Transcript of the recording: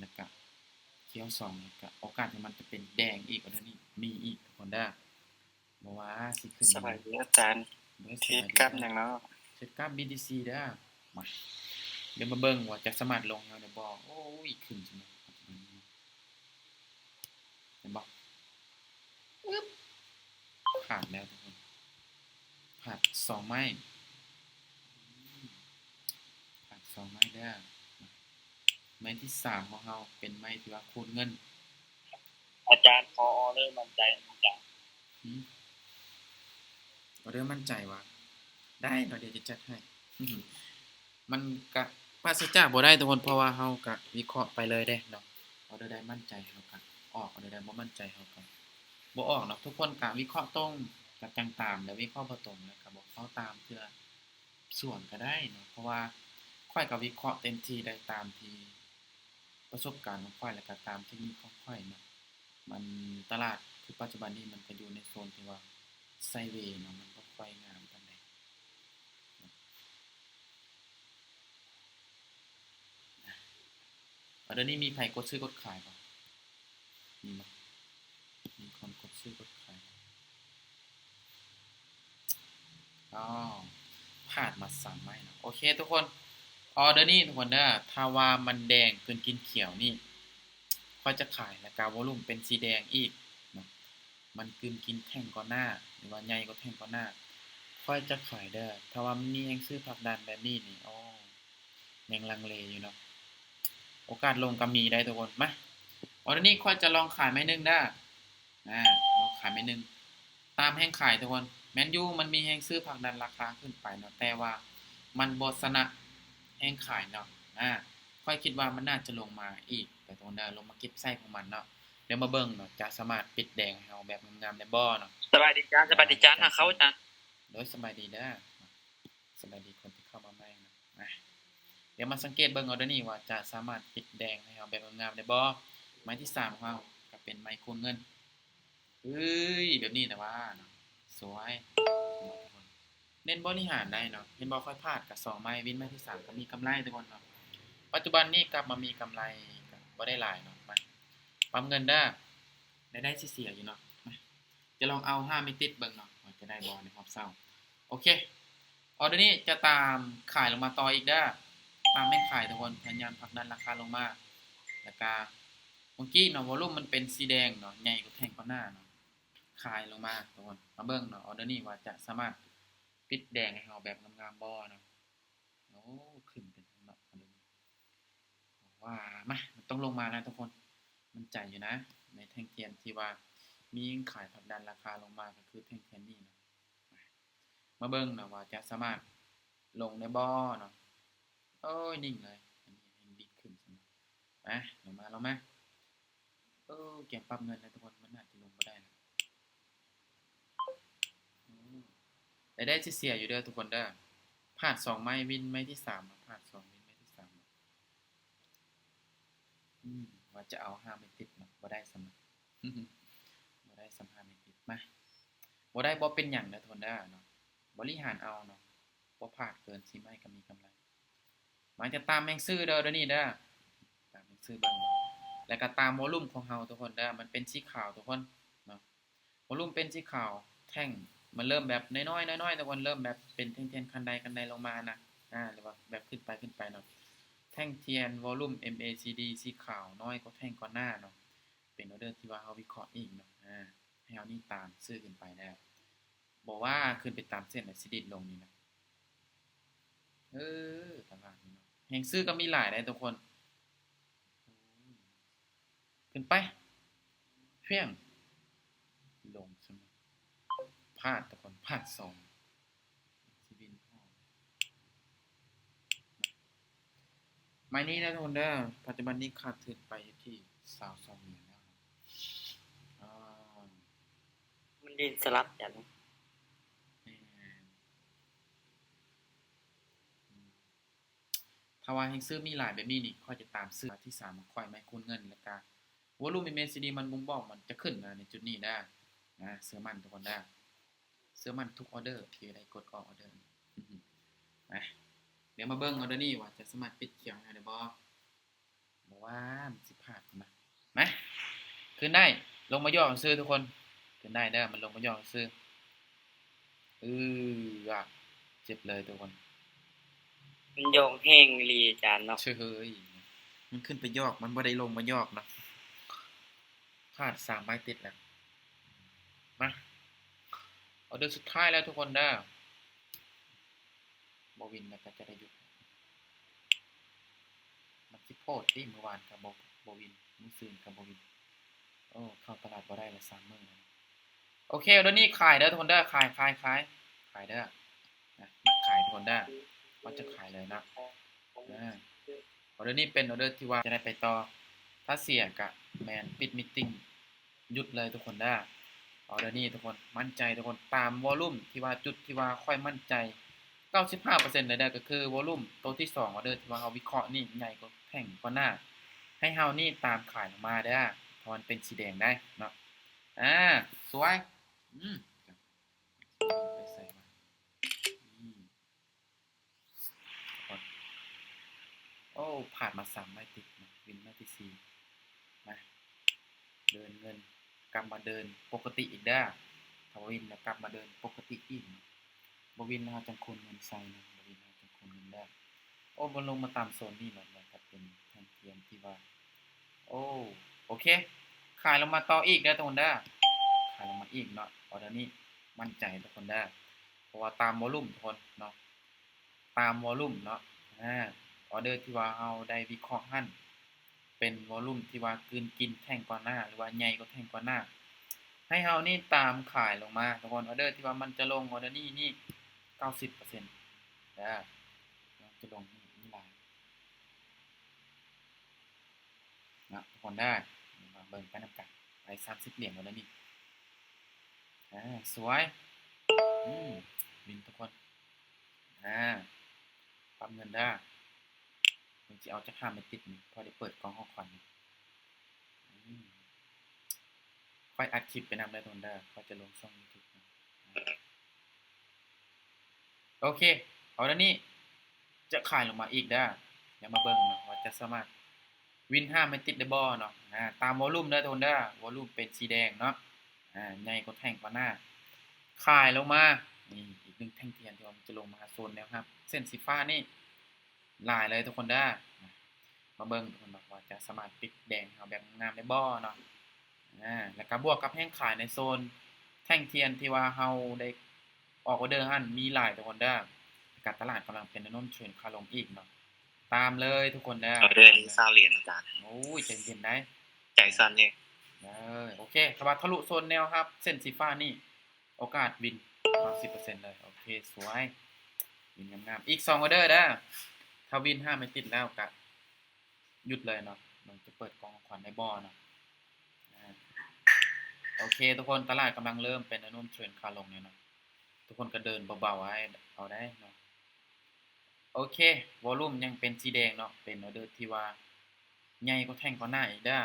แล้วก็เขียว2แล้วก็โอกาสที่มันจะเป็นแดงอีกกว่านี้มีอีกทุกคนเด้อบ่ว่าสิขึ้นสบายดีอาจารย์เทศกรรมหยังเนาะเทศกรรม BTC เด้อมาเดี๋ยวมาเบิ่งว่าจะสามารถลงได้บ่โอ้ยขึ้นจังเห็นบ่อึ๊บผ่านแล้วทุกคนผ่าน2ไม้ผ่าน2ไม้เด้อไม้ที่3ของเราเป็นไม้ที่ว่าคูณเงินอาจารย์พอเริ่มมั่นใจจ้ะออเดอร์มั่นใจว่าได้เดี๋ยวจะจัดให้มันก็ปราศจากบ่ได้ทุกคนเพราะว่าเฮาก็วิเคราะห์ไปเลยเด้เนาะออเดอร์ใดมั่นใจเฮาก็ออกออเดอร์ใดบ่มั่นใจเฮาก็บ่ออกเนาะทุกคนก็วิเคราะห์ตรงก็จังตามแล้ววิเคราะห์บ่ตรงแล้วก็บ่เข้าตามเทื่อส่วนก็ได้เนาะเพราะว่าข้อยก็วิเคราะห์เต็มที่ได้ตามที่ประสบการณ์ของข้อยแล้วก็ตามเทคนิคของข้อยเนาะมันตลาดคือปัจจุบันนี้มันก็อยู่ในโซนที่ว่าไซด์เวย์เนาะมันบ่ค่อยงามปานใดเดี๋ยวนี้มีไผกดซื้อกดขายบ่มีบ่มีคนกดซื้อกดขายอ๋อพลาดมา3ไม้เนาะโอเคทุกคนออเดอร์นี้ทุกคนเด้อถ้าว่ามันแดงเกินกินเขียวนี่ข้อยจะขายแล้วก็วอลุ่มเป็นสีแดงอีกเนาะมันกลืนกินแท่งก่อนหน้าหรือว่าใหญ่กว่าแท่งก่อนหน้าข้อยจะขายเด้อถ้าว่ามันมีแฮงซื้อผลักดันแบบนี้นี่อ้อยังลังเลอยู่เนาะโอกาสลงก็มีได้ทุกคนมาออเดอร์นี้ข้อยจะลองขายไม้นึงเด้อลองขายไม้นึงตามแฮงขายทุกคนแม่นอยู่มันมีแฮงซื้อผลักดันราคาขึ้นไปเนาะแต่ว่ามันบ่ชนะแฮงขายเนาะข้อยคิดว่ามันน่าจะลงมาอีกแต่ทุกคนเด้อลงมาเก็บไส้ของมันเนาะเดี๋ยวมาเบิ่งเนาะจะสามารถปิดแดงให้เฮาแบบงามๆได้บ่เนาะ สบายดีจ้าสบายดีจ้าเขาจ้ะโดยสบายดีเด้อสบายดีคนที่เข้ามาใหม่นะเดี๋ยวมาสังเกตเบิ่งเอาเด้อนี่ว่าจะสามารถปิดแดงให้เฮาแบบงามๆได้บ่ไม้ที่3ของเฮาก็เป็นไม้คูณเงินเฮ้ยแบบนี้แต่ว่าเนาะสวยเน้นบริหารได้เนาะเห็นบ่ค่อยพลาดกับ2ไม้วินไม้ที่3ก็มีกำไรทุกคนเนาะปัจจุบันนี้กลับมามีกำไรก็บ่ได้หลายเนาะมาปั๊มเงินเด้อได้สิเสียอยู่เนาะมาจะลองเอา5ไม่ติดเบิ่งเนาะว่าจะได้บ่ในรอบเช้าโอเคออเดอร์นี้จะตามขายลงมาต่ออีกเด้อตามแม่นขายทุกคนพยายามผลักดันราคาลงมาแล้วก็เมื่อกี้เนาะวอลลุ่มมันเป็นสีแดงเนาะใหญ่กว่าแท่งก่อนหน้าเนาะขายลงมาทุกคนมาเบิ่งเนาะออเดอร์นี้ว่าจะสามารถปิดแดงให้เฮาแบบงามๆบ่เนาะโอ้ขึ้นเป็นเนาะออเดอร์นี้ว่ามามันต้องลงมานะทุกคนมั่นใจอยู่นะในแท่งเทียนที่ว่ามีขายผลักดันราคาลงมาก็คือแท่งเทียนนี้เนาะมาเบิ่งเนาะว่าจะสามารถลงได้บ่เนาะโอ้ยนิ่งเลยอันนี้ให้ดิดขึ้นซั่นลงมาเกมปรับเงินแล้วทุกคนมันน่าจะลงบ่ได้แล้วได้สิเสียอยู่เด้อทุกคนเด้อพลาด2ไม้วินไม้ที่3พลาด2วินไม้ที่3ว่าจะเอา5ไม่ติดเนาะบ่ได้ซ้ำบ่ได้ซ้ำ5ไม่ติดมาบ่ได้บ่เป็นหยังเด้อทุกคนเด้อเนาะบริหารเอาเนาะบ่พลาดเกิน4ไม้ก็มีกำไรมันจะตามแม่งซื้อเด้อเดี๋ยวนี้เด้อตามแม่งซื้อเบิ่งแล้วก็ตามวอลลุ่มของเฮาทุกคนเด้อมันเป็นสีขาวทุกคนเนาะวอลลุ่มเป็นสีขาวแท่งมันเริ่มแบบน้อยๆน้อยๆทุกคนเริ่มแบบเป็นแท่งๆคันใดลงมานะหรือว่าแบบขึ้นไปเนาะแท่งเทียนวอลลุ่ม MACD สีขาวน้อยกว่าแท่งก่อนหน้าเนาะเป็นออเดอร์ที่ว่าเฮาวิเคราะห์เองเนาะให้เฮานี่ตามซื้อขึ้นไปแล้วบ่ว่าขึ้นไปตามเส้นน่ะสิดิดลงนี่นะตลาดนี่เนาะแฮงซื้อก็มีหลายได้ทุกคนขึ้นไปเพี้ยงลงซั่นพลาดทุกคนพลาด2สิบินพอไม้นี้นะทุกคนเด้อปัจจุบันนี้ขาดทุนไปที่22เหรียญแล้วอ่ามันดินสลับกันถ้าว่าแฮงซื้อมีหลายแบบนี้นี่ค่อยจะตามซื้อที่3มันค่อยไม้คูณเงินแล้วก็วอลุ่ม MACD มันบ่งบอกมันจะขึ้นในจุดนี้ได้เชื่อมั่นทุกคนได้เชื่อมั่นทุกออเดอร์ที่ได้กดออกออเดอร์นะเดี๋ยวมาเบิ่งออเดอร์นี้ว่าจะสามารถปิดเขียวได้บ่บ่ว่า ว้ามันสิพลาดมาขึ้นได้ลงมาย่อซื้อทุกคนขึ้นได้เด้อมันลงมาย่อซื้ออ่ะเจ็บเลยทุกคน มันโยกแห้งลีอาจารย์เนาะเชยมันขึ้นไปยอกมันบ่ได้ลงมายอกนะพลาด3ใบติดแล้วมาออเดอร์สุดท้ายแล้วทุกคนได้บวินแล้วก็จะได้หยุดมันสิโพดที่เมื่อวานกับบวินมื้อซืนกับบวินโอ้เข้าตลาดบ่ได้ละ3มื้อแล้วโอเคเดี๋ยวนี้ขายเด้อทุกคนเด้อขายเด้อนะมาขายทุกคนเด้อว่าจะขายเลยนะออเดอร์นี้เป็นออเดอร์ที่ว่าจะได้ไปต่อถ้าเสียกะแมนปิดมีตติ้งหยุดเลยทุกคนได้ออเดอร์นี้ทุกคนมั่นใจทุกคนตามวอลลุ่มที่ว่าจุดที่ว่าค่อยมั่นใจ 95% เลยได้ก็คือวอลลุ่มตัวที่2ออเดอร์ที่ว่าเฮาวิเคราะห์นี่ใหญ่กว่าแข่งกว่าหน้าให้เฮานี่ตามขายออกมาเด้อเพราะมันเป็นสีแดงได้เนาะสวยไปใส่มาโอ้ผ่านมา3ใบติดนะวินใบที่4มาเดินเงินกลับมาเดินปกติอีกได้ถ้าวินแล้วกลับมาเดินปกติอีกบ่วินแล้วจังคนเงินใส่นะบ่วินแล้วจังคนเงินได้โอ้มันลงมาตามโซนนี่แล้วนะครับเป็นแท่งเทียมที่ว่าโอเคขายลงมาต่ออีกได้ทุกคนได้ขายลงมาอีกเนาะออเดอร์นี้มั่นใจทุกคนได้เพราะว่าตามวอลลุ่มทุกคนเนาะตามวอลลุ่มเนาะออเดอร์ที่ว่าเฮาได้วิเคราะห์หั่นเป็นวอลลุ่มที่ว่ากลืนกินแท่งกว่าหน้าหรือว่าใหญ่กว่าแท่งกว่าหน้าให้เฮานี่ตามขายลงมาทุกคนออเดอร์ที่ว่ามันจะลงออเดอร์นี้90%จะลงนี่หลายนะทุกคนได้มาเบิ่งไปนำกันไป30เหรียญแล้วนี่สวยบินทุกคนปั๊มเงินได้ผมจะเอาจะข้ามไปติดนี่พอได้เปิดกล่องของขวัญค่อยอัดคลิปไปนำได้ทุกคนได้ก็จะลงช่อง YouTube นะโอเคเอาแล้วนี่จะขายลงมาอีกได้อย่ามาเบิ่งนะว่าจะสามารถวิน5ไม่ติดได้บ่เนาะตามวอลลุ่มได้ทุกคนได้วอลลุ่มเป็นสีแดงเนาะใหญ่กว่าแท่งกว่าหน้าขายลงมานี่อีก1แท่งเทียนที่ว่ามันจะลงมาโซนแนวครับเส้นสีฟ้านี่ลายเลยทุกคนได้มาเบิ่งทุกคนว่าจะสามารถปิดแดงเอาแบบงามได้บ่เนาะแล้วก็บวกกับแห้งขายในโซนแท่งเทียนที่ว่าเฮาได้ออกออเดอร์หั่นมีหลายทุกคนได้การตลาดกำลังเป็นแนวโน้มเทรนด์ขาลงอีกเนาะตามเลยทุกคนได้ออเดอร์นี้20เหรียญอาจารย์โอ้ยใจเย็นได้ใจสั่นเนี่ยโอเคถ้าว่าทะลุโซนแนวครับเส้นสีฟ้านี่โอกาสวิน 10% เลยโอเคสวยวินงามๆอีก2ออเดอร์เด้อถ้าวิน5ไม่ติดแล้วก็หยุดเลยเนาะมันจะเปิดกองขวัญในบ่อเนาะโอเคทุกคนตลาดกำลังเริ่มเป็นแนวโน้มเทรนด์ขาลงเนี่ยเนาะทุกคนก็เดินเบาๆไว้เอาได้เนาะโอเควอลลุ่มยังเป็นสีแดงเนาะเป็นออเดอร์ที่ว่าใหญ่กว่าแท่งกว่าหน้าอีกเด้อ